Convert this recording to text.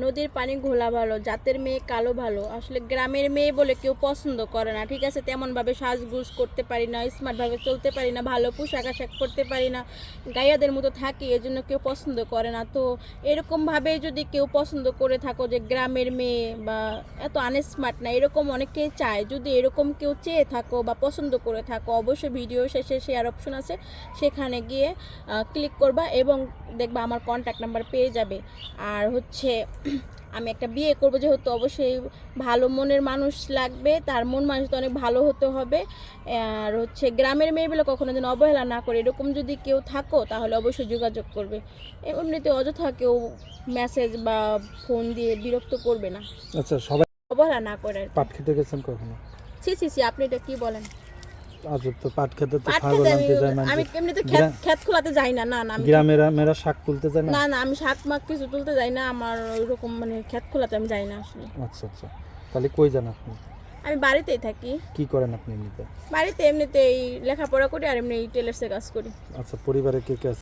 নদীর পানি ঘোলা ভালো, জাতের মেয়ে কালো ভালো। আসলে গ্রামের মেয়ে বলে কেউ পছন্দ করে না, ঠিক আছে? তেমনভাবে সাজগুজ করতে পারি না, স্মার্টভাবে চলতে পারি না, ভালো পোশাক আশাক করতে পারি না, গাইয়াদের মতো থাকি, এজন্য কেউ পছন্দ করে না। তো এরকমভাবে যদি কেউ পছন্দ করে থাকো যে গ্রামের মেয়ে বা এত আনস্মার্ট না, এরকম অনেকেই চায়। যদি এরকম কেউ চেয়ে থাকো বা পছন্দ করে থাকো, অবশ্যই ভিডিও শেষে শেয়ার অপশন আছে, সেখানে গিয়ে ক্লিক করবা এবং দেখবা আমার কন্ট্যাক্ট নাম্বার পেয়ে যাবে। আর হচ্ছে আমি একটা বিয়ে করবো যেহেতু অবশ্যই ভালো মনের মানুষ লাগবে, তার মন মানুষ তো অনেক ভালো হতে হবে। আর হচ্ছে গ্রামের মেয়েগুলো কখনো যেন অবহেলা না করে, এরকম যদি কেউ থাকো তাহলে অবশ্যই যোগাযোগ করবে। এমনিতে অযথা কেউ মেসেজ বা ফোন দিয়ে বিরক্ত করবে না। আচ্ছা, সবাই অবহেলা না করে। পাট খেতে গেছেন কখনো? সি সি সি, আপনি এটা কি বলেন? আজ তো পাট খেতে তো পাট ছাগল খেতে আনতে যায় আমি মানে এমনিতে ক্ষেত খোলাতে যাই না। না না, আমি গ্রামের মেয়েরা শাক তুলতে যায় না? না না, আমি শাক মাক কিছু তুলতে যাই না। আমার ওইরকম মানে ক্ষেত খোলাতে আমি যাই না আসলে। আচ্ছা আচ্ছা, তাহলে কই যান আপনি? আমি বাড়িতেই থাকি। কি করেন আপনি এমনিতে? বাড়িতে এমনিতেই লেখাপড়া করি আর এমনি টেলার্সের কাজ করি। আচ্ছা, পরিবারে কে কে আছে?